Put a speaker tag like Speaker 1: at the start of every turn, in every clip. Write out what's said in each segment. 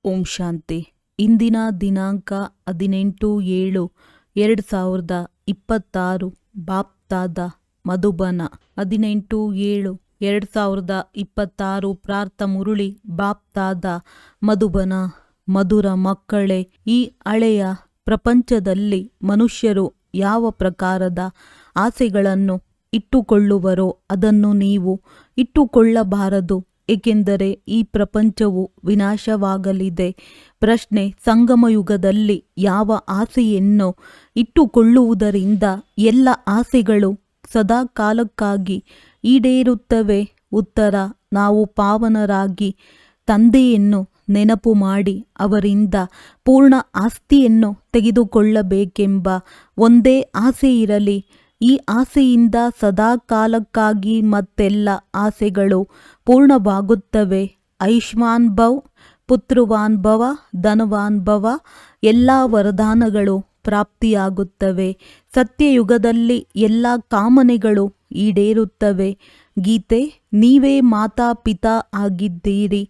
Speaker 1: ಓಂ ಶಾಂತಿ. ಇಂದಿನ ದಿನಾಂಕ 18/7/2026. ಬಾಪ್ತಾದ ಮಧುಬನ 18/7/2026. ಪ್ರಾರ್ಥ ಮುರುಳಿ. ಬಾಪ್ತಾದ ಮಧುಬನ. ಮಧುರ ಮಕ್ಕಳೇ, ಈ ಹಳೆಯ ಪ್ರಪಂಚದಲ್ಲಿ ಮನುಷ್ಯರು ಯಾವ ಪ್ರಕಾರದ ಆಸೆಗಳನ್ನು ಇಟ್ಟುಕೊಳ್ಳುವರೋ ಅದನ್ನು ನೀವು ಇಟ್ಟುಕೊಳ್ಳಬಾರದು, ಏಕೆಂದರೆ ಈ ಪ್ರಪಂಚವು ವಿನಾಶವಾಗಲಿದೆ. ಪ್ರಶ್ನೆ: ಸಂಗಮಯುಗದಲ್ಲಿ ಯಾವ ಆಸೆಯನ್ನು ಇಟ್ಟುಕೊಳ್ಳುವುದರಿಂದ ಎಲ್ಲ ಆಸೆಗಳು ಸದಾ ಕಾಲಕ್ಕಾಗಿ ಈಡೇರುತ್ತವೆ? ಉತ್ತರ: ನಾವು ಪಾವನರಾಗಿ ತಂದೆಯನ್ನು ನೆನಪು ಮಾಡಿ ಅವರಿಂದ ಪೂರ್ಣ ಆಸ್ತಿಯನ್ನು ತೆಗೆದುಕೊಳ್ಳಬೇಕೆಂಬ ಒಂದೇ ಆಸೆ ಇರಲಿ. ಈ ಆಸೆಯಿಂದ ಸದಾ ಕಾಲಕ್ಕಾಗಿ ಮತ್ತೆಲ್ಲ ಆಸೆಗಳು ಪೂರ್ಣವಾಗುತ್ತವೆ. ಆಯುಷ್ಮಾನ್ ಭವ್, ಪುತ್ರವಾನ್ ಭವ, ಧನವಾನ್ ಭವ, ಎಲ್ಲ ವರದಾನಗಳು ಪ್ರಾಪ್ತಿಯಾಗುತ್ತವೆ. ಸತ್ಯಯುಗದಲ್ಲಿ ಎಲ್ಲ ಕಾಮನೆಗಳು ಈಡೇರುತ್ತವೆ. ಗೀತೆ: ನೀವೇ ಮಾತಾ ಪಿತಾ ಆಗಿದ್ದೀರಿ.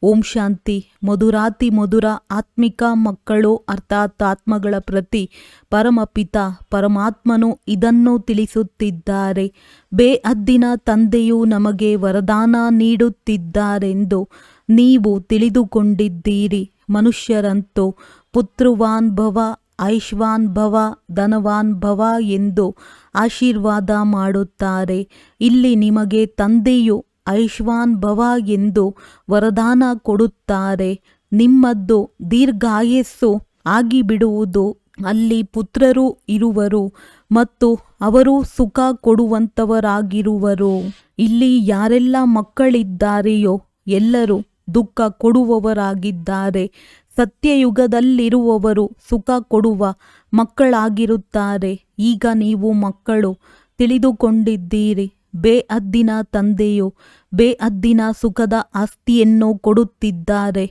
Speaker 1: ಓಂ ಶಾಂತಿ. ಮಧುರಾತಿ ಮಧುರ ಆತ್ಮಿಕ ಮಕ್ಕಳು ಅರ್ಥಾತ್ ಆತ್ಮಗಳ ಪ್ರತಿ ಪರಮಪಿತ ಪರಮಾತ್ಮನು ಇದನ್ನು ತಿಳಿಸುತ್ತಿದ್ದಾರೆ. ಬೇಹದ್ದಿನ ತಂದೆಯು ನಮಗೆ ವರದಾನ ನೀಡುತ್ತಿದ್ದಾರೆಂದು ನೀವು ತಿಳಿದುಕೊಂಡಿದ್ದೀರಿ. ಮನುಷ್ಯರಂತೂ ಪುತ್ರವಾನ್ ಭವ, ಆಯುಷ್ವಾನ್ ಭವ, ಧನವಾನ್ ಭವ ಎಂದು ಆಶೀರ್ವಾದ ಮಾಡುತ್ತಾರೆ. ಇಲ್ಲಿ ನಿಮಗೆ ತಂದೆಯು ಆಯುಷ್ಮಾನ್ ಭವ ಎಂದು ವರದಾನ ಕೊಡುತ್ತಾರೆ. ನಿಮ್ಮದ್ದು ದೀರ್ಘಾಯಸ್ಸು ಆಗಿಬಿಡುವುದು. ಅಲ್ಲಿ ಪುತ್ರರು ಇರುವರು ಮತ್ತು ಅವರು ಸುಖ ಕೊಡುವಂಥವರಾಗಿರುವರು. ಇಲ್ಲಿ ಯಾರೆಲ್ಲ ಮಕ್ಕಳಿದ್ದಾರೆಯೋ ಎಲ್ಲರೂ ದುಃಖ ಕೊಡುವವರಾಗಿದ್ದಾರೆ. ಸತ್ಯಯುಗದಲ್ಲಿರುವವರು ಸುಖ ಕೊಡುವ ಮಕ್ಕಳಾಗಿರುತ್ತಾರೆ. ಈಗ ನೀವು ಮಕ್ಕಳು ತಿಳಿದುಕೊಂಡಿದ್ದೀರಿ. ಬೇಹದ್ದಿನ ತಂದೆಯು ಬೇಹದ್ದಿನ ಸುಖದ ಆಸ್ತಿಯನ್ನು ಕೊಡುತ್ತಿದ್ದಾರೆ.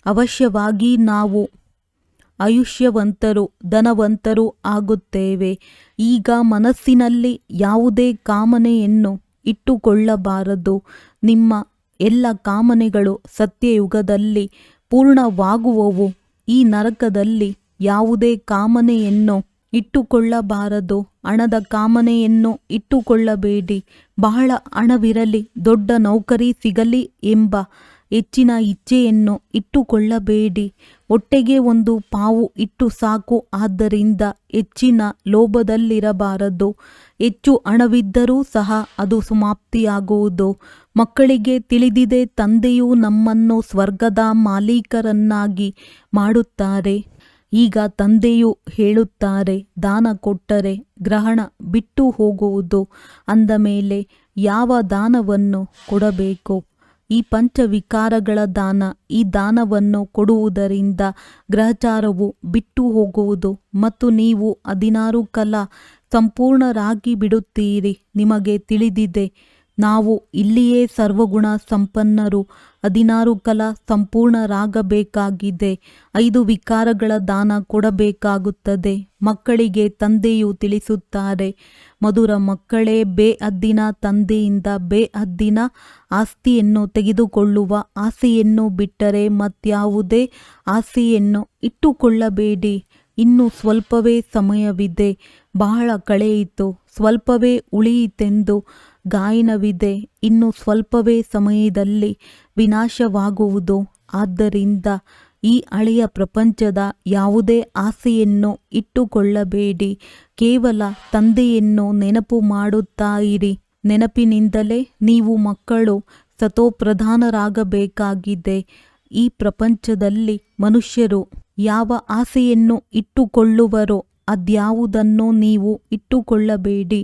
Speaker 1: ಅವಶ್ಯವಾಗಿ ನಾವು ಆಯುಷ್ಯವಂತರು, ಧನವಂತರು ಆಗುತ್ತೇವೆ. ಈಗ ಮನಸ್ಸಿನಲ್ಲಿ ಯಾವುದೇ ಕಾಮನೆಯನ್ನು ಇಟ್ಟುಕೊಳ್ಳಬಾರದು. ನಿಮ್ಮ ಎಲ್ಲ ಕಾಮನೆಗಳು ಸತ್ಯಯುಗದಲ್ಲಿ ಪೂರ್ಣವಾಗುವವು. ಈ ನರಕದಲ್ಲಿ ಯಾವುದೇ ಕಾಮನೆಯನ್ನು ಇಟ್ಟುಕೊಳ್ಳಬಾರದು. ಹಣದ ಕಾಮನೆಯನ್ನು ಇಟ್ಟುಕೊಳ್ಳಬೇಡಿ. ಬಹಳ ಹಣವಿರಲಿ, ದೊಡ್ಡ ನೌಕರಿ ಸಿಗಲಿ ಎಂಬ ಹೆಚ್ಚಿನ ಇಚ್ಛೆಯನ್ನು ಇಟ್ಟುಕೊಳ್ಳಬೇಡಿ. ಹೊಟ್ಟೆಗೆ ಒಂದು ಪಾವು ಇಟ್ಟು ಸಾಕು. ಆದ್ದರಿಂದ ಹೆಚ್ಚಿನ ಲೋಭದಲ್ಲಿರಬಾರದು. ಹೆಚ್ಚು ಹಣವಿದ್ದರೂ ಸಹ ಅದು ಸಮಾಪ್ತಿಯಾಗುವುದು. ಮಕ್ಕಳಿಗೆ ತಿಳಿದಿದೆ, ತಂದೆಯು ನಮ್ಮನ್ನು ಸ್ವರ್ಗದ ಮಾಲೀಕರನ್ನಾಗಿ ಮಾಡುತ್ತಾರೆ. ಈಗ ತಂದೆಯು ಹೇಳುತ್ತಾರೆ, ದಾನ ಕೊಟ್ಟರೆ ಗ್ರಹಣ ಬಿಟ್ಟು ಹೋಗುವುದು. ಅಂದ ಮೇಲೆ ಯಾವ ದಾನವನ್ನು ಕೊಡಬೇಕು? ಈ ಪಂಚವಿಕಾರಗಳ ದಾನ. ಈ ದಾನವನ್ನು ಕೊಡುವುದರಿಂದ ಗ್ರಹಚಾರವು ಬಿಟ್ಟು ಹೋಗುವುದು ಮತ್ತು ನೀವು 16 ಕಲಾ ಸಂಪೂರ್ಣರಾಗಿ ಬಿಡುತ್ತೀರಿ. ನಿಮಗೆ ತಿಳಿದಿದೆ, ನಾವು ಇಲ್ಲಿಯೇ ಸರ್ವಗುಣ ಸಂಪನ್ನರು. 16 ಕಲಾ ಸಂಪೂರ್ಣರಾಗಬೇಕಾಗಿದೆ. 5 ವಿಕಾರಗಳ ದಾನ ಕೊಡಬೇಕಾಗುತ್ತದೆ. ಮಕ್ಕಳಿಗೆ ತಂದೆಯು ತಿಳಿಸುತ್ತಾರೆ, ಮಧುರ ಮಕ್ಕಳೇ, ಬೇಹದ್ದಿನ ತಂದೆಯಿಂದ ಬೇಹದ್ದಿನ ಆಸ್ತಿಯನ್ನು ತೆಗೆದುಕೊಳ್ಳುವ ಆಸೆಯನ್ನು ಬಿಟ್ಟರೆ ಮತ್ಯಾವುದೇ ಆಸೆಯನ್ನು ಇಟ್ಟುಕೊಳ್ಳಬೇಡಿ. ಇನ್ನು ಸ್ವಲ್ಪವೇ ಸಮಯವಿದೆ. ಬಹಳ ಕಳೆಯಿತು, ಸ್ವಲ್ಪವೇ ಉಳಿಯಿತೆಂದು ಗಾಯನವಿದೆ. ಇನ್ನು ಸ್ವಲ್ಪವೇ ಸಮಯದಲ್ಲಿ ವಿನಾಶವಾಗುವುದು. ಆದ್ದರಿಂದ ಈ ಹಳೆಯ ಪ್ರಪಂಚದ ಯಾವುದೇ ಆಸೆಯನ್ನು ಇಟ್ಟುಕೊಳ್ಳಬೇಡಿ. ಕೇವಲ ತಂದೆಯನ್ನು ನೆನಪು ಮಾಡುತ್ತಾ ಇರಿ. ನೆನಪಿನಿಂದಲೇ ನೀವು ಮಕ್ಕಳು ಸತೋಪ್ರಧಾನರಾಗಬೇಕಾಗಿದೆ. ಈ ಪ್ರಪಂಚದಲ್ಲಿ ಮನುಷ್ಯರು ಯಾವ ಆಸೆಯನ್ನು ಇಟ್ಟುಕೊಳ್ಳುವರೋ ಅದ್ಯಾವುದನ್ನು ನೀವು ಇಟ್ಟುಕೊಳ್ಳಬೇಡಿ.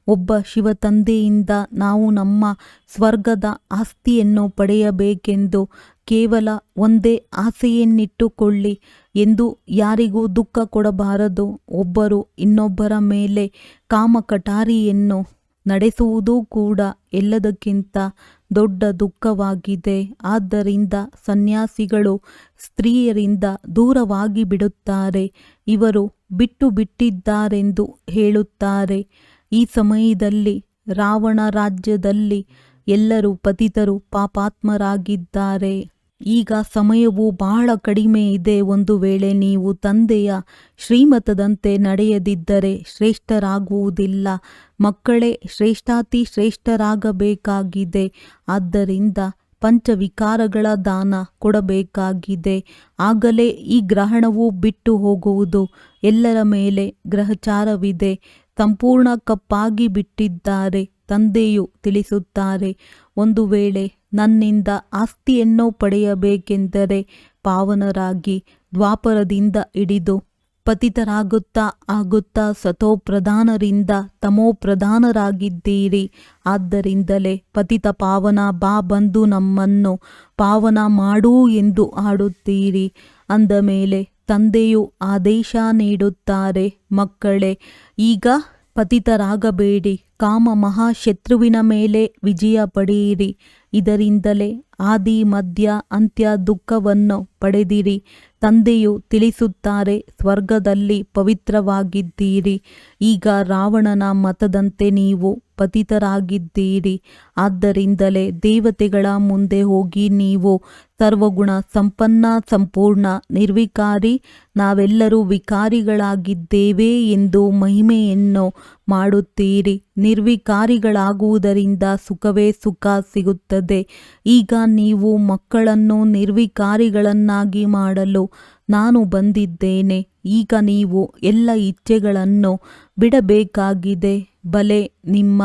Speaker 1: ಒಬ್ಬ ಶಿವ ತಂದೆಯಿಂದ ನಾವು ನಮ್ಮ ಸ್ವರ್ಗದ ಆಸ್ತಿಯನ್ನು ಪಡೆಯಬೇಕೆಂದು ಕೇವಲ ಒಂದೇ ಆಸೆಯನ್ನಿಟ್ಟುಕೊಳ್ಳಿ. ಎಂದು ಯಾರಿಗೂ ದುಃಖ ಕೊಡಬಾರದು. ಒಬ್ಬರು ಇನ್ನೊಬ್ಬರ ಮೇಲೆ ಕಾಮಕಟಾರಿಯನ್ನು ನಡೆಸುವುದೂ ಕೂಡ ಎಲ್ಲದಕ್ಕಿಂತ ದೊಡ್ಡ ದುಃಖವಾಗಿದೆ. ಆದ್ದರಿಂದ ಸನ್ಯಾಸಿಗಳು ಸ್ತ್ರೀಯರಿಂದ ದೂರವಾಗಿ ಬಿಡುತ್ತಾರೆ. ಇವರು ಬಿಟ್ಟು ಬಿಟ್ಟಿದ್ದಾರೆಂದು ಹೇಳುತ್ತಾರೆ. ಈ ಸಮಯದಲ್ಲಿ ರಾವಣ ರಾಜ್ಯದಲ್ಲಿ ಎಲ್ಲರೂ ಪತಿತರು ಪಾಪಾತ್ಮರಾಗಿದ್ದಾರೆ. ಈಗ ಸಮಯವು ಬಹಳ ಕಡಿಮೆ ಇದೆ. ಒಂದು ವೇಳೆ ನೀವು ತಂದೆಯ ಶ್ರೀಮತದಂತೆ ನಡೆಯದಿದ್ದರೆ ಶ್ರೇಷ್ಠರಾಗುವುದಿಲ್ಲ. ಮಕ್ಕಳೇ ಶ್ರೇಷ್ಠಾತಿ ಶ್ರೇಷ್ಠರಾಗಬೇಕಾಗಿದೆ. ಆದ್ದರಿಂದ ಪಂಚವಿಕಾರಗಳ ದಾನ ಕೊಡಬೇಕಾಗಿದೆ. ಆಗಲೇ ಈ ಗ್ರಹಣವು ಬಿಟ್ಟು ಹೋಗುವುದು. ಎಲ್ಲರ ಮೇಲೆ ಗ್ರಹಚಾರವಿದೆ. ಸಂಪೂರ್ಣ ಕಪ್ಪಾಗಿ ಬಿಟ್ಟಿದ್ದಾರೆ. ತಂದೆಯು ತಿಳಿಸುತ್ತಾರೆ, ಒಂದು ವೇಳೆ ನನ್ನಿಂದ ಆಸ್ತಿಯನ್ನು ಪಡೆಯಬೇಕೆಂದರೆ ಪಾವನರಾಗಿ ದ್ವಾಪರದಿಂದ ಹಿಡಿದು ಪತಿತರಾಗುತ್ತಾ ಆಗುತ್ತಾ ಸತೋಪ್ರಧಾನರಿಂದ ತಮೋಪ್ರಧಾನರಾಗಿದ್ದೀರಿ. ಆದ್ದರಿಂದಲೇ ಪತಿತ ಪಾವನ ಬಾ ಬಂದು ನಮ್ಮನ್ನು ಪಾವನ ಮಾಡು ಎಂದು ಹಾಡುತ್ತೀರಿ. ಅಂದ ಮೇಲೆ ತಂದೆಯು ಆದೇಶ ನೀಡುತ್ತಾರೆ, ಮಕ್ಕಳೇ ಈಗ ಪತಿತರಾಗಬೇಡಿ. ಕಾಮ ಮಹಾಶತ್ರುವಿನ ಮೇಲೆ ವಿಜಯ ಪಡೆಯಿರಿ. ಇದರಿಂದಲೇ ಆದಿ ಮಧ್ಯ ಅಂತ್ಯ ದುಃಖವನ್ನು ಪಡೆದಿರಿ. ತಂದೆಯು ತಿಳಿಸುತ್ತಾರೆ, ಸ್ವರ್ಗದಲ್ಲಿ ಪವಿತ್ರವಾಗಿದ್ದೀರಿ. ಈಗ ರಾವಣನ ಮತದಂತೆ ನೀವು ಪತಿತರಾಗಿದ್ದೀರಿ. ಆದ್ದರಿಂದಲೇ ದೇವತೆಗಳ ಮುಂದೆ ಹೋಗಿ ನೀವು ಸರ್ವಗುಣ ಸಂಪನ್ನ ಸಂಪೂರ್ಣ ನಿರ್ವಿಕಾರಿ, ನಾವೆಲ್ಲರೂ ವಿಕಾರಿಗಳಾಗಿದ್ದೇವೆ ಎಂದು ಮಹಿಮೆಯನ್ನು ಮಾಡುತ್ತೀರಿ. ನಿರ್ವಿಕಾರಿಗಳಾಗುವುದರಿಂದ ಸುಖವೇ ಸುಖ ಸಿಗುತ್ತದೆ. ಈಗ ನೀವು ಮಕ್ಕಳನ್ನು ನಿರ್ವಿಕಾರಿಗಳನ್ನಾಗಿ ಮಾಡಲು ನಾನು ಬಂದಿದ್ದೇನೆ. ಈಗ ನೀವು ಎಲ್ಲ ಇಚ್ಛೆಗಳನ್ನು ಬಿಡಬೇಕಾಗಿದೆ. ಬಲೆ ನಿಮ್ಮ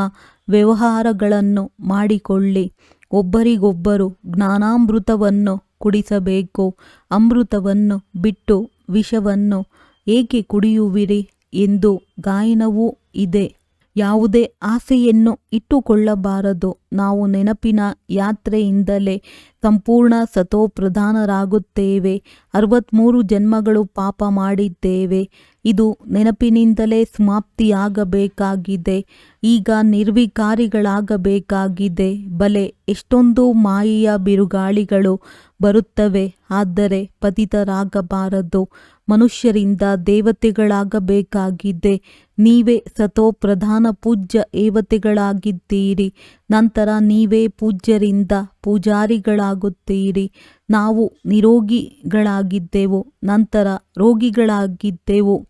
Speaker 1: ವ್ಯವಹಾರಗಳನ್ನು ಮಾಡಿಕೊಳ್ಳಿ. ಒಬ್ಬರಿಗೊಬ್ಬರು ಜ್ಞಾನಾಮೃತವನ್ನು ಕುಡಿಸಬೇಕು. ಅಮೃತವನ್ನು ಬಿಟ್ಟು ವಿಷವನ್ನು ಏಕೆ ಕುಡಿಯುವಿರಿ ಎಂದು ಗಾಯನವೂ ಇದೆ. ಯಾವುದೇ ಆಸೆಯನ್ನು ಇಟ್ಟುಕೊಳ್ಳಬಾರದು. ನಾವು ನೆನಪಿನ ಯಾತ್ರೆಯಿಂದಲೇ ಸಂಪೂರ್ಣ ಸತೋಪ್ರಧಾನರಾಗುತ್ತೇವೆ. 63 ಜನ್ಮಗಳು ಪಾಪ ಮಾಡಿದ್ದೇವೆ. ಇದು ನೆನಪಿನಿಂದಲೇ ಸಮಾಪ್ತಿಯಾಗಬೇಕಾಗಿದೆ. ಈಗ ನಿರ್ವಿಕಾರಿಗಳಾಗಬೇಕಾಗಿದೆ. ಬಲೆ ಎಷ್ಟೊಂದು ಮಾಯೆಯ ಬಿರುಗಾಳಿಗಳು ಬರುತ್ತವೆ, ಆದರೆ ಪತಿತರಾಗಬಾರದು. ಮನುಷ್ಯರಿಂದ ದೇವತೆಗಳಾಗಬೇಕಾಗಿದೆ. ನೀವೇ ಸತೋಪ್ರಧಾನ ಪೂಜ್ಯ ಏವತೆಗಳಾಗಿದ್ದೀರಿ. ನಂತರ ನೀವೇ ಪೂಜ್ಯರಿಂದ ಪೂಜಾರಿಗಳಾಗುತ್ತೀರಿ. ನಾವು ನಿರೋಗಿಗಳಾಗಿದ್ದೆವು, ನಂತರ ರೋಗಿಗಳಾಗಿದ್ದೆವು.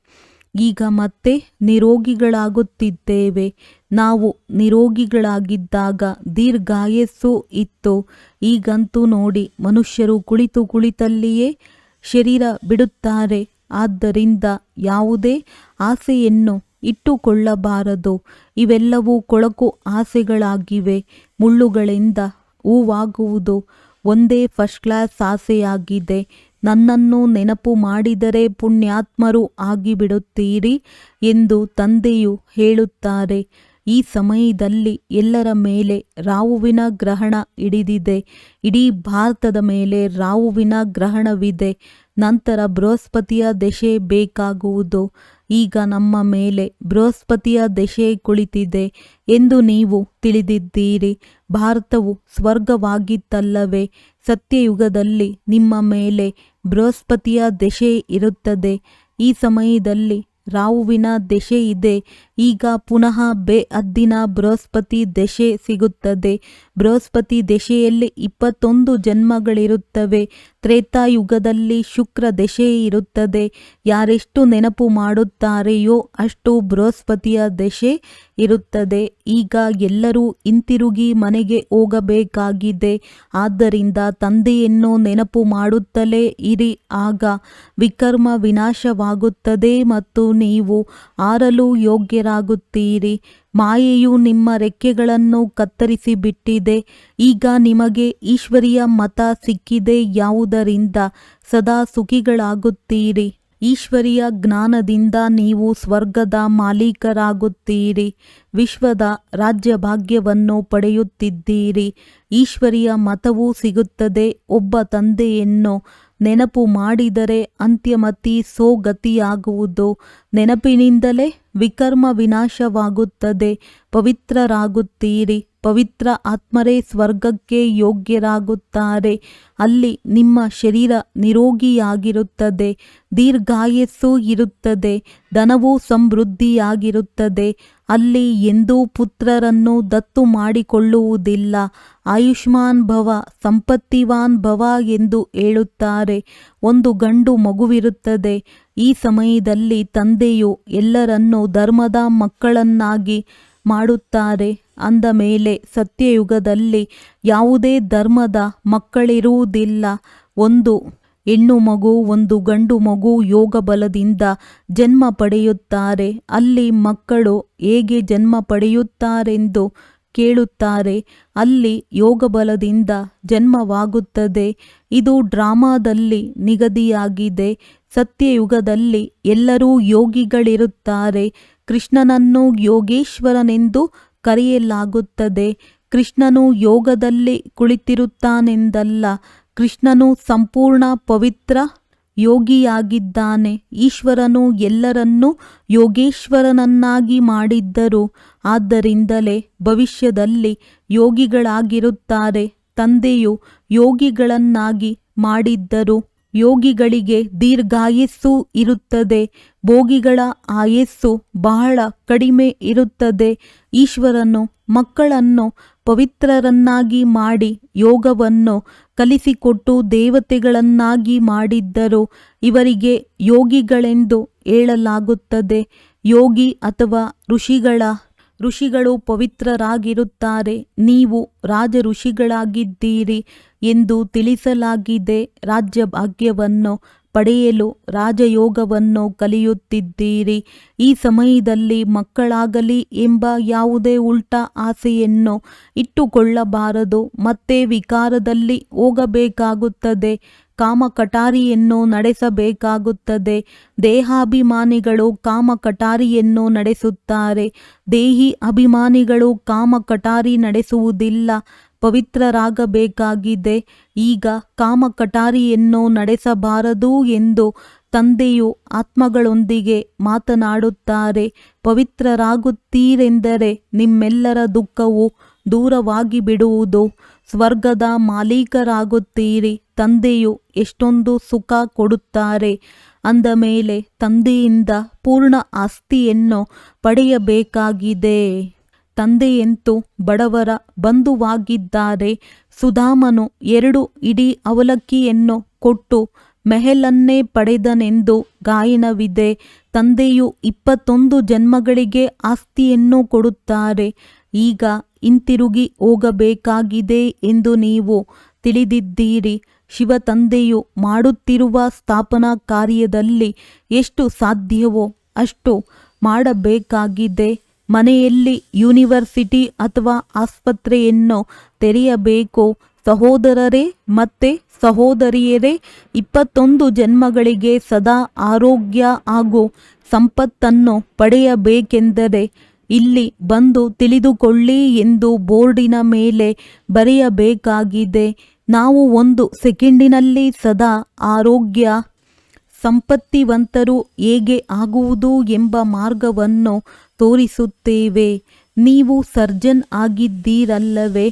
Speaker 1: ಈಗ ಮತ್ತೆ ನಿರೋಗಿಗಳಾಗುತ್ತಿದ್ದೇವೆ. ನಾವು ನಿರೋಗಿಗಳಾಗಿದ್ದಾಗ ದೀರ್ಘಾಯಸ್ಸು ಇತ್ತು. ಈಗಂತೂ ನೋಡಿ, ಮನುಷ್ಯರು ಕುಳಿತಲ್ಲಿಯೇ ಶರೀರ ಬಿಡುತ್ತಾರೆ. ಆದ್ದರಿಂದ ಯಾವುದೇ ಆಸೆಯನ್ನು ಇಟ್ಟುಕೊಳ್ಳಬಾರದು. ಇವೆಲ್ಲವೂ ಕೊಳಕು ಆಸೆಗಳಾಗಿವೆ. ಮುಳ್ಳುಗಳಿಂದ ಹೂವಾಗುವುದು ಒಂದೇ ಫಸ್ಟ್ ಕ್ಲಾಸ್ ಆಸೆಯಾಗಿದೆ. ನನ್ನನ್ನು ನೆನಪು ಮಾಡಿದರೆ ಪುಣ್ಯಾತ್ಮರು ಆಗಿಬಿಡುತ್ತೀರಿ ಎಂದು ತಂದೆಯು ಹೇಳುತ್ತಾರೆ. ಈ ಸಮಯದಲ್ಲಿ ಎಲ್ಲರ ಮೇಲೆ ರಾಹುವಿನ ಗ್ರಹಣ ಹಿಡಿದಿದೆ. ಇಡೀ ಭಾರತದ ಮೇಲೆ ರಾಹುವಿನ ಗ್ರಹಣವಿದೆ. ನಂತರ ಬೃಹಸ್ಪತಿಯ ದಶೆ ಬೇಕಾಗುವುದು. ಈಗ ನಮ್ಮ ಮೇಲೆ ಬೃಹಸ್ಪತಿಯ ದಶೆ ಕುಳಿತಿದೆ ಎಂದು ನೀವು ತಿಳಿದಿದ್ದೀರಿ. ಭಾರತವು ಸ್ವರ್ಗವಾಗಿತ್ತಲ್ಲವೇ? ಸತ್ಯಯುಗದಲ್ಲಿ ನಿಮ್ಮ ಮೇಲೆ ಬೃಹಸ್ಪತಿಯ ದಶೆ ಇರುತ್ತದೆ. ಈ ಸಮಯದಲ್ಲಿ ರಾಹುವಿನ ದಶೆ ಇದೆ. ಈಗ ಪುನಃ ಬೇಹದ್ದಿನ ಬೃಹಸ್ಪತಿ ದಶೆ ಸಿಗುತ್ತದೆ. ಬೃಹಸ್ಪತಿ ದಶೆಯಲ್ಲಿ 21 ಜನ್ಮಗಳಿರುತ್ತವೆ. ತ್ರೇತಾಯುಗದಲ್ಲಿ ಶುಕ್ರ ದಶೆ ಇರುತ್ತದೆ. ಯಾರೆಷ್ಟು ನೆನಪು ಮಾಡುತ್ತಾರೆಯೋ ಅಷ್ಟು ಬೃಹಸ್ಪತಿಯ ದಶೆ ಇರುತ್ತದೆ. ಈಗ ಎಲ್ಲರೂ ಹಿಂತಿರುಗಿ ಮನೆಗೆ ಹೋಗಬೇಕಾಗಿದೆ. ಆದ್ದರಿಂದ ತಂದೆಯನ್ನು ನೆನಪು ಮಾಡುತ್ತಲೇ ಇರಿ. ಆಗ ವಿಕರ್ಮ ವಿನಾಶವಾಗುತ್ತದೆ ಮತ್ತು ನೀವು ಹಾರಲು ಯೋಗ್ಯರಾಗುತ್ತೀರಿ. ಮಾಯೆಯು ನಿಮ್ಮ ರೆಕ್ಕೆಗಳನ್ನು ಕತ್ತರಿಸಿಬಿಟ್ಟಿದೆ. ಈಗ ನಿಮಗೆ ಈಶ್ವರೀಯ ಮತ ಸಿಕ್ಕಿದೆ. ಯಾವುದರಿಂದ ಸದಾ ಸುಖಿಗಳಾಗುತ್ತೀರಿ. ಈಶ್ವರೀಯ ಜ್ಞಾನದಿಂದ ನೀವು ಸ್ವರ್ಗದ ಮಾಲೀಕರಾಗುತ್ತೀರಿ. ವಿಶ್ವದ ರಾಜ್ಯಭಾಗ್ಯವನ್ನು ಪಡೆಯುತ್ತಿದ್ದೀರಿ. ಈಶ್ವರೀಯ ಮತವೂ ಸಿಗುತ್ತದೆ. ಒಬ್ಬ ತಂದೆಯನ್ನು ನೆನಪು ಮಾಡಿದರೆ ಅಂತ್ಯಮತಿ ಸೋಗತಿಯಾಗುವುದು. ನೆನಪಿನಿಂದಲೇ ವಿಕರ್ಮ ವಿನಾಶವಾಗುತ್ತದೆ. ಪವಿತ್ರರಾಗುತ್ತೀರಿ. ಪವಿತ್ರ ಆತ್ಮರೇ ಸ್ವರ್ಗಕ್ಕೆ ಯೋಗ್ಯರಾಗುತ್ತಾರೆ. ಅಲ್ಲಿ ನಿಮ್ಮ ಶರೀರ ನಿರೋಗಿಯಾಗಿರುತ್ತದೆ, ದೀರ್ಘಾಯಸ್ಸು ಇರುತ್ತದೆ, ಧನವೂ ಸಮೃದ್ಧಿಯಾಗಿರುತ್ತದೆ. ಅಲ್ಲಿ ಎಂದೂ ಪುತ್ರರನ್ನು ದತ್ತು ಮಾಡಿಕೊಳ್ಳುವುದಿಲ್ಲ. ಆಯುಷ್ಮಾನ್ ಭವ, ಸಂಪತ್ತಿವಾನ್ ಭವ ಎಂದು ಹೇಳುತ್ತಾರೆ. ಒಂದು ಗಂಡು ಮಗುವಿರುತ್ತದೆ. ಈ ಸಮಯದಲ್ಲಿ ತಂದೆಯು ಎಲ್ಲರನ್ನೂ ಧರ್ಮದ ಮಕ್ಕಳನ್ನಾಗಿ ಮಾಡುತ್ತಾರೆ. ಅಂದ ಮೇಲೆ ಸತ್ಯಯುಗದಲ್ಲಿ ಯಾವುದೇ ಧರ್ಮದ ಮಕ್ಕಳಿರುವುದಿಲ್ಲ. ಒಂದು ಹೆಣ್ಣು ಮಗು, ಒಂದು ಗಂಡು ಮಗು ಯೋಗ ಬಲದಿಂದ ಜನ್ಮ ಪಡೆಯುತ್ತಾರೆ. ಅಲ್ಲಿ ಮಕ್ಕಳು ಹೇಗೆ ಜನ್ಮ ಪಡೆಯುತ್ತಾರೆಂದು ಕೇಳುತ್ತಾರೆ. ಅಲ್ಲಿ ಯೋಗ ಬಲದಿಂದ ಜನ್ಮವಾಗುತ್ತದೆ. ಇದು ಡ್ರಾಮಾದಲ್ಲಿ ನಿಗದಿಯಾಗಿದೆ. ಸತ್ಯಯುಗದಲ್ಲಿ ಎಲ್ಲರೂ ಯೋಗಿಗಳಿರುತ್ತಾರೆ. ಕೃಷ್ಣನನ್ನು ಯೋಗೇಶ್ವರನೆಂದು ಕರೆಯಲಾಗುತ್ತದೆ. ಕೃಷ್ಣನು ಯೋಗದಲ್ಲಿ ಕುಳಿತಿರುತ್ತಾನೆಂದಲ್ಲ, ಕೃಷ್ಣನು ಸಂಪೂರ್ಣ ಪವಿತ್ರ ಯೋಗಿಯಾಗಿದ್ದಾನೆ. ಈಶ್ವರನು ಎಲ್ಲರನ್ನೂ ಯೋಗೇಶ್ವರನನ್ನಾಗಿ ಮಾಡಿದ್ದರು. ಆದ್ದರಿಂದಲೇ ಭವಿಷ್ಯದಲ್ಲಿ ಯೋಗಿಗಳಾಗಿರುತ್ತಾರೆ. ತಂದೆಯು ಯೋಗಿಗಳನ್ನಾಗಿ ಮಾಡಿದ್ದರು. ಯೋಗಿಗಳಿಗೆ ದೀರ್ಘಾಯಸ್ಸು ಇರುತ್ತದೆ, ಭೋಗಿಗಳ ಆಯಸ್ಸು ಬಹಳ ಕಡಿಮೆ ಇರುತ್ತದೆ. ಈಶ್ವರನು ಮಕ್ಕಳನ್ನು ಪವಿತ್ರರನ್ನಾಗಿ ಮಾಡಿ ಯೋಗವನ್ನು ಕಲಿಸಿಕೊಟ್ಟು ದೇವತೆಗಳನ್ನಾಗಿ ಮಾಡಿದ್ದರು. ಇವರಿಗೆ ಯೋಗಿಗಳೆಂದು ಹೇಳಲಾಗುತ್ತದೆ. ಯೋಗಿ ಅಥವಾ ಋಷಿಗಳು ಪವಿತ್ರರಾಗಿರುತ್ತಾರೆ. ನೀವು ರಾಜ ಋಷಿಗಳಾಗಿದ್ದೀರಿ ಎಂದು ತಿಳಿಸಲಾಗಿದೆ. ರಾಜ್ಯ ಭಾಗ್ಯವನ್ನು ಪಡೆಯಲು ರಾಜಯೋಗವನ್ನು ಕಲಿಯುತ್ತಿದ್ದೀರಿ. ಈ ಸಮಯದಲ್ಲಿ ಮಕ್ಕಳಾಗಲಿ ಎಂಬ ಯಾವುದೇ ಉಲ್ಟಾ ಆಸೆಯನ್ನು ಇಟ್ಟುಕೊಳ್ಳಬಾರದು. ಮತ್ತೆ ವಿಕಾರದಲ್ಲಿ ಹೋಗಬೇಕಾಗುತ್ತದೆ. ಕಾಮ ಕಟಾರಿಯನ್ನು ನಡೆಸಬೇಕಾಗುತ್ತದೆ. ದೇಹಾಭಿಮಾನಿಗಳು ಕಾಮ ಕಟಾರಿಯನ್ನು ನಡೆಸುತ್ತಾರೆ. ದೇಹಿ ಅಭಿಮಾನಿಗಳು ಕಾಮ ಕಟಾರಿ ನಡೆಸುವುದಿಲ್ಲ. ಪವಿತ್ರರಾಗಬೇಕಾಗಿದೆ. ಈಗ ಕಾಮ ಕಟಾರಿಯನ್ನು ನಡೆಸಬಾರದು ಎಂದು ತಂದೆಯು ಆತ್ಮಗಳೊಂದಿಗೆ ಮಾತನಾಡುತ್ತಾರೆ. ಪವಿತ್ರರಾಗುತ್ತೀರೆಂದರೆ ನಿಮ್ಮೆಲ್ಲರ ದುಃಖವು ದೂರವಾಗಿ ಬಿಡುವುದು. ಸ್ವರ್ಗದ ಮಾಲೀಕರಾಗುತ್ತೀರಿ. ತಂದೆಯು ಎಷ್ಟೊಂದು ಸುಖ ಕೊಡುತ್ತಾರೆ. ಅಂದ ಮೇಲೆ ತಂದೆಯಿಂದ ಪೂರ್ಣ ಆಸ್ತಿಯನ್ನು ಪಡೆಯಬೇಕಾಗಿದೆ. ತಂದೆಯಂತೂ ಬಡವರ ಬಂಧುವಾಗಿದ್ದಾರೆ. ಸುಧಾಮನು 2 ಇಡೀ ಅವಲಕ್ಕಿಯನ್ನು ಕೊಟ್ಟು ಮೆಹಲನ್ನೇ ಪಡೆದನೆಂದು ಗಾಯನವಿದೆ. ತಂದೆಯು 21 ಜನ್ಮಗಳಿಗೆ ಆಸ್ತಿಯನ್ನು ಕೊಡುತ್ತಾರೆ. ಈಗ ಹಿಂತಿರುಗಿ ಹೋಗಬೇಕಾಗಿದೆ ಎಂದು ನೀವು ತಿಳಿದಿದ್ದೀರಿ. ಶಿವ ತಂದೆಯು ಮಾಡುತ್ತಿರುವ ಸ್ಥಾಪನಾ ಕಾರ್ಯದಲ್ಲಿ ಎಷ್ಟು ಸಾಧ್ಯವೋ ಅಷ್ಟು ಮಾಡಬೇಕಾಗಿದೆ. ಮನೆಯಲ್ಲಿ ಯೂನಿವರ್ಸಿಟಿ ಅಥವಾ ಆಸ್ಪತ್ರೆಯನ್ನು ತೆರೆಯಬೇಕು. ಸಹೋದರರೇ ಮತ್ತೆ ಸಹೋದರಿಯರೇ, 21 ಜನ್ಮಗಳಿಗೆ ಸದಾ ಆರೋಗ್ಯ ಹಾಗೂ ಸಂಪತ್ತನ್ನು ಪಡೆಯಬೇಕೆಂದರೆ ಇಲ್ಲಿ ಬಂದು ತಿಳಿದುಕೊಳ್ಳಿ ಎಂದು ಬೋರ್ಡಿನ ಮೇಲೆ ಬರೆಯಬೇಕಾಗಿದೆ. ನಾವು 1 ಸೆಕೆಂಡಿನಲ್ಲಿ ಸದಾ ಆರೋಗ್ಯ ಸಂಪತ್ತಿವಂತರು ಹೇಗೆ ಆಗುವುದು ಎಂಬ ಮಾರ್ಗವನ್ನು ತೋರಿಸುತ್ತೇವೆ. ನೀವು ಸರ್ಜನ್ ಆಗಿದ್ದೀರಲ್ಲವೇ?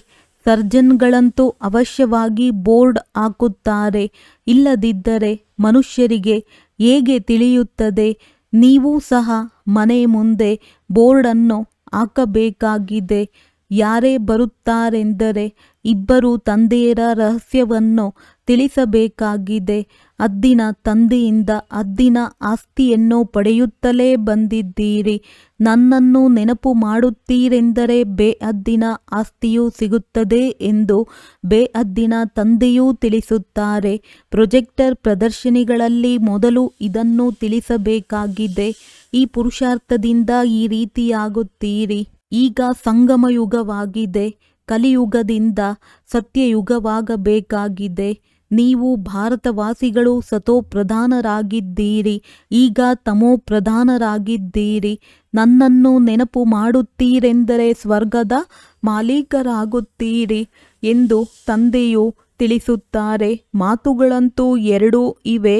Speaker 1: ಸರ್ಜನ್ಗಳಂತೂ ಅವಶ್ಯವಾಗಿ ಬೋರ್ಡ್ ಹಾಕುತ್ತಾರೆ. ಇಲ್ಲದಿದ್ದರೆ ಮನುಷ್ಯರಿಗೆ ಹೇಗೆ ತಿಳಿಯುತ್ತದೆ? ನೀವು ಸಹ ಮನೆ ಮುಂದೆ ಬೋರ್ಡನ್ನು ಹಾಕಬೇಕಾಗಿದೆ. ಯಾರೇ ಬರುತ್ತಾರೆಂದರೆ ಇಬ್ಬರು ತಂದೆಯರ ರಹಸ್ಯವನ್ನು ತಿಳಿಸಬೇಕಾಗಿದೆ. ಹದ್ದಿನ ತಂದೆಯಿಂದ ಹದ್ದಿನ ಆಸ್ತಿಯನ್ನು ಪಡೆಯುತ್ತಲೇ ಬಂದಿದ್ದೀರಿ. ನನ್ನನ್ನು ನೆನಪು ಮಾಡುತ್ತೀರೆಂದರೆ ಬೇಹದ್ದಿನ ಆಸ್ತಿಯೂ ಸಿಗುತ್ತದೆ ಎಂದು ಬೇಹದ್ದಿನ ತಂದೆಯೂ ತಿಳಿಸುತ್ತಾರೆ. ಪ್ರೊಜೆಕ್ಟರ್ ಪ್ರದರ್ಶನಿಗಳಲ್ಲಿ ಮೊದಲು ಇದನ್ನು ತಿಳಿಸಬೇಕಾಗಿದೆ. ಈ ಪುರುಷಾರ್ಥದಿಂದ ಈ ರೀತಿಯಾಗುತ್ತೀರಿ. ಈಗ ಸಂಗಮಯುಗವಾಗಿದೆ. ಕಲಿಯುಗದಿಂದ ಸತ್ಯಯುಗವಾಗಬೇಕಾಗಿದೆ. ನೀವು ಭಾರತವಾಸಿಗಳು ಸತೋಪ್ರಧಾನರಾಗಿದ್ದೀರಿ. ಈಗ ತಮೋಪ್ರಧಾನರಾಗಿದ್ದೀರಿ. ನನ್ನನ್ನು ನೆನಪು ಮಾಡುತ್ತೀರೆಂದರೆ ಸ್ವರ್ಗದ ಮಾಲೀಕರಾಗುತ್ತೀರಿ ಎಂದು ತಂದೆಯು ತಿಳಿಸುತ್ತಾರೆ. ಮಾತುಗಳಂತೂ 2 ಇವೆ.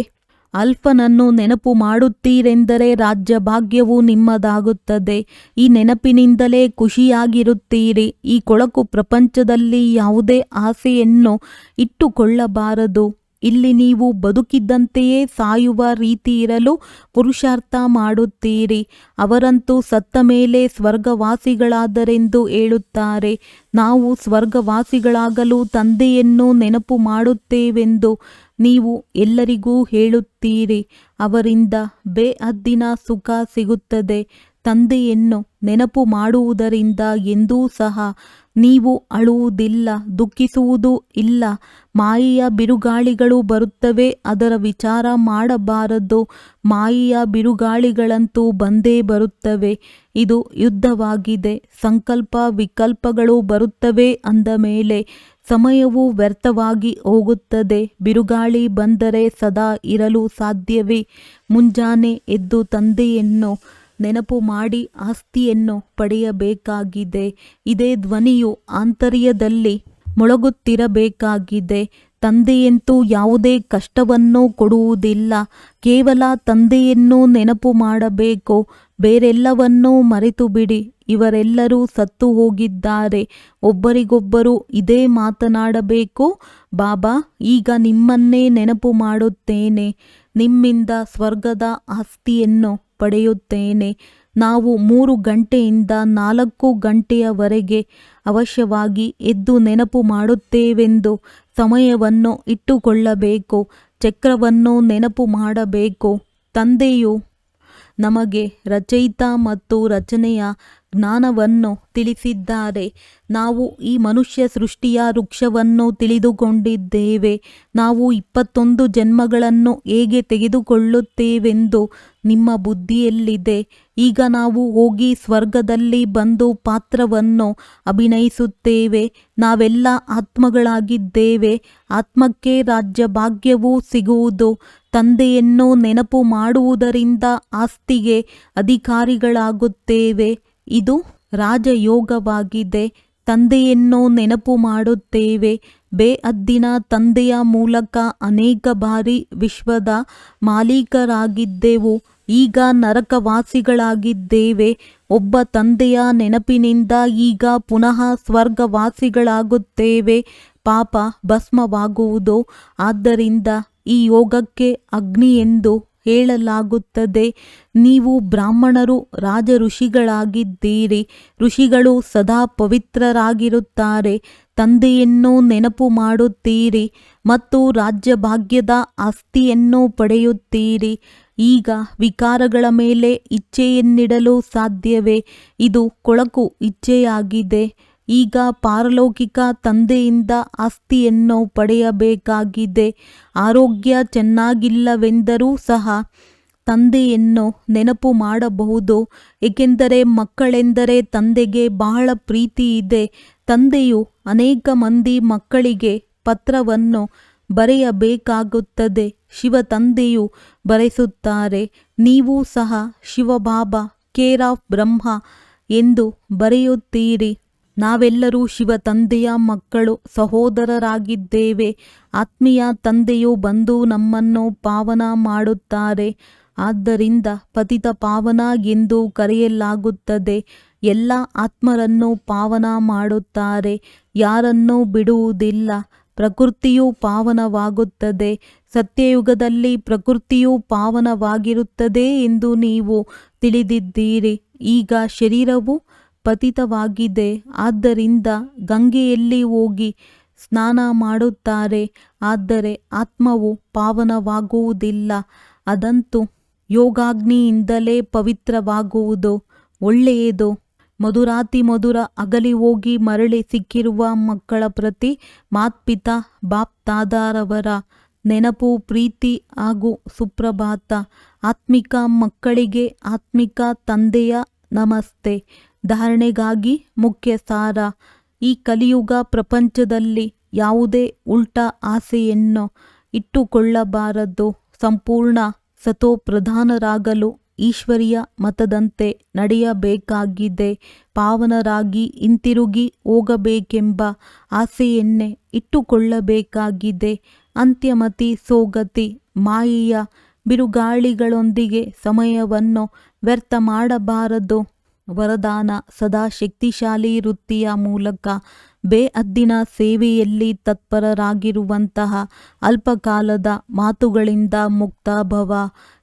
Speaker 1: ಅಲ್ಫನನ್ನು ನೆನಪು ಮಾಡುತ್ತೀರೆಂದರೆ ರಾಜ್ಯ ಭಾಗ್ಯವು ನಿಮ್ಮದಾಗುತ್ತದೆ. ಈ ನೆನಪಿನಿಂದಲೇ ಖುಷಿಯಾಗಿರುತ್ತೀರಿ. ಈ ಕೊಳಕು ಪ್ರಪಂಚದಲ್ಲಿ ಯಾವುದೇ ಆಸೆಯನ್ನು ಇಟ್ಟುಕೊಳ್ಳಬಾರದು. ಇಲ್ಲಿ ನೀವು ಬದುಕಿದ್ದಂತೆಯೇ ಸಾಯುವ ರೀತಿ ಇರಲು ಪುರುಷಾರ್ಥ ಮಾಡುತ್ತೀರಿ. ಅವರಂತೂ ಸತ್ತ ಮೇಲೆ ಸ್ವರ್ಗವಾಸಿಗಳಾದರೆಂದು ಹೇಳುತ್ತಾರೆ. ನಾವು ಸ್ವರ್ಗವಾಸಿಗಳಾಗಲು ತಂದೆಯನ್ನು ನೆನಪು ಮಾಡುತ್ತೇವೆಂದು ನೀವು ಎಲ್ಲರಿಗೂ ಹೇಳುತ್ತೀರಿ. ಅವರಿಂದ ಬೇಹದ್ದಿನ ಸುಖ ಸಿಗುತ್ತದೆ. ತಂದೆಯನ್ನು ನೆನಪು ಮಾಡುವುದರಿಂದ ಎಂದೂ ಸಹ ನೀವು ಅಳುವುದಿಲ್ಲ, ದುಃಖಿಸುವುದೂ ಇಲ್ಲ. ಮಾಯೆಯ ಬಿರುಗಾಳಿಗಳು ಬರುತ್ತವೆ, ಅದರ ವಿಚಾರ ಮಾಡಬಾರದು. ಮಾಯೆಯ ಬಿರುಗಾಳಿಗಳಂತೂ ಬಂದೇ ಬರುತ್ತವೆ. ಇದು ಯುದ್ಧವಾಗಿದೆ. ಸಂಕಲ್ಪ ವಿಕಲ್ಪಗಳು ಬರುತ್ತವೆ ಅಂದ ಮೇಲೆ ಸಮಯವು ವ್ಯರ್ಥವಾಗಿ ಹೋಗುತ್ತದೆ. ಬಿರುಗಾಳಿ ಬಂದರೆ ಸದಾ ಇರಲು ಸಾಧ್ಯವೇ? ಮುಂಜಾನೆ ಎದ್ದು ತಂದೆಯನ್ನು ನೆನಪು ಮಾಡಿ ಆಸ್ತಿಯನ್ನು ಪಡೆಯಬೇಕಾಗಿದೆ. ಇದೇ ಧ್ವನಿಯು ಆಂತರ್ಯದಲ್ಲಿ ಮೊಳಗುತ್ತಿರಬೇಕಾಗಿದೆ. ತಂದೆಯಂತೂ ಯಾವುದೇ ಕಷ್ಟವನ್ನು ಕೊಡುವುದಿಲ್ಲ. ಕೇವಲ ತಂದೆಯನ್ನು ನೆನಪು ಮಾಡಬೇಕು. ಬೇರೆಲ್ಲವನ್ನೂ ಮರೆತು ಬಿಡಿ. ಇವರೆಲ್ಲರೂ ಸತ್ತು ಹೋಗಿದ್ದಾರೆ. ಒಬ್ಬರಿಗೊಬ್ಬರು ಇದೇ ಮಾತನಾಡಬೇಕು. ಬಾಬಾ, ಈಗ ನಿಮ್ಮನ್ನೇ ನೆನಪು ಮಾಡುತ್ತೇನೆ. ನಿಮ್ಮಿಂದ ಸ್ವರ್ಗದ ಆಸ್ತಿಯನ್ನು ಪಡೆಯುತ್ತೇನೆ. ನಾವು 3 ಗಂಟೆಯಿಂದ 4 ಗಂಟೆಯವರೆಗೆ ಅವಶ್ಯವಾಗಿ ಎದ್ದು ನೆನಪು ಮಾಡುತ್ತೇವೆಂದು ಸಮಯವನ್ನು ಇಟ್ಟುಕೊಳ್ಳಬೇಕು. ಚಕ್ರವನ್ನು ನೆನಪು ಮಾಡಬೇಕು. ತಂದೆಯು ನಮಗೆ ರಚಯಿತ ಮತ್ತು ರಚನೆಯ ಜ್ಞಾನವನ್ನು ತಿಳಿಸಿದ್ದಾರೆ. ನಾವು ಈ ಮನುಷ್ಯ ಸೃಷ್ಟಿಯ ವೃಕ್ಷವನ್ನು ತಿಳಿದುಕೊಂಡಿದ್ದೇವೆ. ನಾವು 21 ಜನ್ಮಗಳನ್ನು ಹೇಗೆ ತೆಗೆದುಕೊಳ್ಳುತ್ತೇವೆಂದು ನಿಮ್ಮ ಬುದ್ಧಿಯಲ್ಲಿದೆ. ಈಗ ನಾವು ಹೋಗಿ ಸ್ವರ್ಗದಲ್ಲಿ ಬಂದು ಪಾತ್ರವನ್ನು ಅಭಿನಯಿಸುತ್ತೇವೆ. ನಾವೆಲ್ಲ ಆತ್ಮಗಳಾಗಿದ್ದೇವೆ. ಆತ್ಮಕ್ಕೆ ರಾಜ್ಯ ಭಾಗ್ಯವೂ ಸಿಗುವುದು. ತಂದೆಯನ್ನು ನೆನಪು ಮಾಡುವುದರಿಂದ ಆಸ್ತಿಗೆ ಅಧಿಕಾರಿಗಳಾಗುತ್ತೇವೆ. ಇದು ರಾಜಯೋಗವಾಗಿದೆ. ತಂದೆಯನ್ನು ನೆನಪು ಮಾಡುತ್ತೇವೆ. ಬೇಹದ್ದಿನ ತಂದೆಯ ಮೂಲಕ ಅನೇಕ ಬಾರಿ ವಿಶ್ವದ ಮಾಲೀಕರಾಗಿದ್ದೆವು. ಈಗ ನರಕವಾಸಿಗಳಾಗಿದ್ದೇವೆ. ಒಬ್ಬ ತಂದೆಯ ನೆನಪಿನಿಂದ ಈಗ ಪುನಃ ಸ್ವರ್ಗವಾಸಿಗಳಾಗುತ್ತೇವೆ. ಪಾಪ ಭಸ್ಮವಾಗುವುದು. ಆದ್ದರಿಂದ ಈ ಯೋಗಕ್ಕೆ ಅಗ್ನಿ ಎಂದು ಹೇಳಲಾಗುತ್ತದೆ. ನೀವು ಬ್ರಾಹ್ಮಣರು ರಾಜ ಋಷಿಗಳಾಗಿದ್ದೀರಿ. ಋಷಿಗಳು ಸದಾ ಪವಿತ್ರರಾಗಿರುತ್ತಾರೆ. ತಂದೆಯನ್ನು ನೆನಪು ಮಾಡುತ್ತೀರಿ ಮತ್ತು ರಾಜ್ಯ ಭಾಗ್ಯದ ಆಸ್ತಿಯನ್ನು ಪಡೆಯುತ್ತೀರಿ. ಈಗ ವಿಕಾರಗಳ ಮೇಲೆ ಇಚ್ಛೆಯನ್ನಿಡಲು ಸಾಧ್ಯವೇ? ಇದು ಕೊಳಕು ಇಚ್ಛೆಯಾಗಿದೆ. ಈಗ ಪಾರಲೌಕಿಕ ತಂದೆಯಿಂದ ಆಸ್ತಿಯನ್ನು ಪಡೆಯಬೇಕಾಗಿದೆ. ಆರೋಗ್ಯ ಚೆನ್ನಾಗಿಲ್ಲವೆಂದರೂ ಸಹ ತಂದೆಯನ್ನು ನೆನಪು ಮಾಡಬಹುದು. ಏಕೆಂದರೆ ಮಕ್ಕಳೆಂದರೆ ತಂದೆಗೆ ಬಹಳ ಪ್ರೀತಿ ಇದೆ. ತಂದೆಯು ಅನೇಕ ಮಂದಿ ಮಕ್ಕಳಿಗೆ ಪತ್ರವನ್ನು ಬರೆಯಬೇಕಾಗುತ್ತದೆ. ಶಿವ ತಂದೆಯು ಬರೆಸುತ್ತಾರೆ. ನೀವು ಸಹ ಶಿವಬಾಬಾ ಕೇರ್ ಆಫ್ ಬ್ರಹ್ಮ ಎಂದು ಬರೆಯುತ್ತೀರಿ. ನಾವೆಲ್ಲರೂ ಶಿವ ತಂದೆಯ ಮಕ್ಕಳು, ಸಹೋದರರಾಗಿದ್ದೇವೆ. ಆತ್ಮೀಯ ತಂದೆಯು ಬಂದು ನಮ್ಮನ್ನು ಪಾವನ ಮಾಡುತ್ತಾರೆ. ಆದ್ದರಿಂದ ಪತಿತ ಪಾವನ ಎಂದು ಕರೆಯಲಾಗುತ್ತದೆ. ಎಲ್ಲ ಆತ್ಮರನ್ನು ಪಾವನ ಮಾಡುತ್ತಾರೆ. ಯಾರನ್ನೂ ಬಿಡುವುದಿಲ್ಲ. ಪ್ರಕೃತಿಯು ಪಾವನವಾಗುತ್ತದೆ. ಸತ್ಯಯುಗದಲ್ಲಿ ಪ್ರಕೃತಿಯು ಪಾವನವಾಗಿರುತ್ತದೆ ಎಂದು ನೀವು ತಿಳಿದಿದ್ದೀರಿ. ಈಗ ಶರೀರವು ಪತಿತವಾಗಿದೆ. ಆದ್ದರಿಂದ ಗಂಗೆಯಲ್ಲಿ ಹೋಗಿ ಸ್ನಾನ ಮಾಡುತ್ತಾರೆ. ಆದರೆ ಆತ್ಮವು ಪಾವನವಾಗುವುದಿಲ್ಲ. ಅದಂತೂ ಯೋಗಾಗ್ನಿಯಿಂದಲೇ ಪವಿತ್ರವಾಗುವುದು. ಒಳ್ಳೆಯದು. ಮಧುರಾತಿ ಮಧುರ ಅಗಲಿ ಹೋಗಿ ಮರಳಿ ಸಿಕ್ಕಿರುವ ಮಕ್ಕಳ ಪ್ರತಿ ಮಾತ್ಪಿತಾ ಬಾಪ್ ತಾದಾರವರ ನೆನಪು, ಪ್ರೀತಿ ಹಾಗೂ ಸುಪ್ರಭಾತ. ಆತ್ಮಿಕ ಮಕ್ಕಳಿಗೆ ಆತ್ಮಿಕ ತಂದೆಯ ನಮಸ್ತೆ. ಧಾರಣೆಗಾಗಿ ಮುಖ್ಯ ಸಾರ. ಈ ಕಲಿಯುಗ ಪ್ರಪಂಚದಲ್ಲಿ ಯಾವುದೇ ಉಲ್ಟಾ ಆಸೆಯನ್ನು ಇಟ್ಟುಕೊಳ್ಳಬಾರದು. ಸಂಪೂರ್ಣ ಸತೋಪ್ರಧಾನರಾಗಲು ಈಶ್ವರಿಯ ಮತದಂತೆ ನಡೆಯಬೇಕಾಗಿದೆ. ಪಾವನರಾಗಿ ಹಿಂತಿರುಗಿ ಹೋಗಬೇಕೆಂಬ ಆಸೆಯನ್ನೇ ಇಟ್ಟುಕೊಳ್ಳಬೇಕಾಗಿದೆ. ಅಂತ್ಯಮತಿ ಸೋಗತಿ ಮಾಯೆಯ ಬಿರುಗಾಳಿಗಳೊಂದಿಗೆ ಸಮಯವನ್ನು ವ್ಯರ್ಥ ಮಾಡಬಾರದು. ವರದಾನ: ಸದಾ ಶಕ್ತಿಶಾಲಿ ವೃತ್ತಿಯ ಮೂಲಕ ಬೇಹದ್ದಿನ ಸೇವೆಯಲ್ಲಿ ತತ್ಪರರಾಗಿರುವಂತಹ ಅಲ್ಪಕಾಲದ ಮಾತುಗಳಿಂದ ಮುಕ್ತ ಭವ.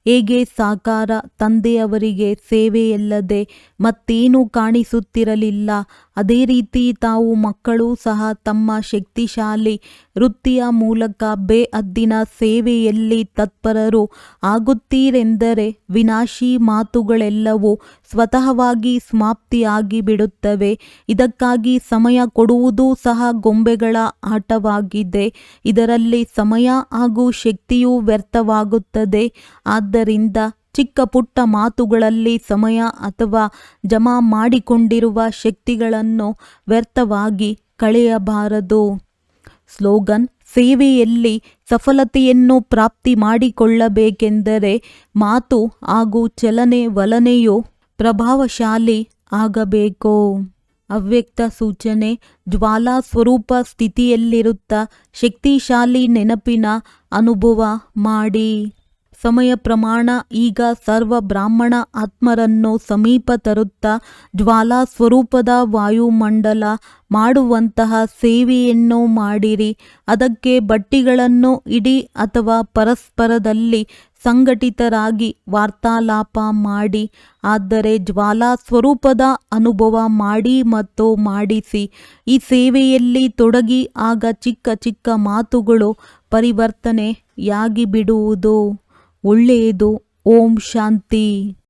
Speaker 1: ಹೇಗೆ ಸಾಕಾರ ತಂದೆಯವರಿಗೆ ಸೇವೆಯಲ್ಲದೆ ಮತ್ತೇನೂ ಕಾಣಿಸುತ್ತಿರಲಿಲ್ಲ, ಅದೇ ರೀತಿ ತಾವು ಮಕ್ಕಳು ಸಹ ತಮ್ಮ ಶಕ್ತಿಶಾಲಿ ವೃತ್ತಿಯ ಮೂಲಕ ಬೇಹದ್ದಿನ ಸೇವೆಯಲ್ಲಿ ತತ್ಪರರು ಆಗುತ್ತೀರೆಂದರೆ ವಿನಾಶಿ ಮಾತುಗಳೆಲ್ಲವೂ ಸ್ವತಃವಾಗಿ ಸಮಾಪ್ತಿಯಾಗಿ ಬಿಡುತ್ತವೆ. ಇದಕ್ಕಾಗಿ ಸಮಯ ಕೊಡುವುದೂ ಸಹ ಗೊಂಬೆಗಳ ಆಟವಾಗಿದೆ. ಇದರಲ್ಲಿ ಸಮಯ ಹಾಗೂ ಶಕ್ತಿಯೂ ವ್ಯರ್ಥವಾಗುತ್ತದೆ. ಆದ್ದರಿಂದ ಚಿಕ್ಕ ಪುಟ್ಟ ಮಾತುಗಳಲ್ಲಿ ಸಮಯ ಅಥವಾ ಜಮಾ ಮಾಡಿಕೊಂಡಿರುವ ಶಕ್ತಿಗಳನ್ನು ವ್ಯರ್ಥವಾಗಿ ಕಳೆಯಬಾರದು. ಸ್ಲೋಗನ್: ಸೇವೆಯಲ್ಲಿ ಸಫಲತೆಯನ್ನು ಪ್ರಾಪ್ತಿ ಮಾಡಿಕೊಳ್ಳಬೇಕೆಂದರೆ ಮಾತು ಹಾಗೂ ಚಲನೆಯು ಪ್ರಭಾವಶಾಲಿ ಆಗಬೇಕು. ಅವ್ಯಕ್ತ ಸೂಚನೆ: ಜ್ವಾಲಾ ಸ್ವರೂಪ ಸ್ಥಿತಿಯಲ್ಲಿರುತ್ತಾ ಶಕ್ತಿಶಾಲಿ ನೆನಪಿನ ಅನುಭವ ಮಾಡಿ. ಸಮಯ ಪ್ರಮಾಣ: ಈಗ ಸರ್ವ ಬ್ರಾಹ್ಮಣ ಆತ್ಮರನ್ನು ಸಮೀಪ ತರುತ್ತಾ ಜ್ವಾಲಾ ಸ್ವರೂಪದ ವಾಯುಮಂಡಲ ಮಾಡುವಂತಹ ಸೇವೆಯನ್ನು ಮಾಡಿರಿ. ಅದಕ್ಕೆ ಭಟ್ಟಿಗಳನ್ನು ಇಡಿ ಅಥವಾ ಪರಸ್ಪರದಲ್ಲಿ ಸಂಘಟಿತರಾಗಿ ವಾರ್ತಾಲಾಪ ಮಾಡಿ. ಆದರೆ ಜ್ವಾಲಾ ಸ್ವರೂಪದ ಅನುಭವ ಮಾಡಿ ಮತ್ತು ಮಾಡಿಸಿ. ಈ ಸೇವೆಯಲ್ಲಿ ತೊಡಗಿ ಆಗ ಚಿಕ್ಕ ಚಿಕ್ಕ ಮಾತುಗಳು ಪರಿವರ್ತನೆಯಾಗಿ ಬಿಡುವುದು ಒಳ್ಳೆಯದು. ಓಂ ಶಾಂತಿ.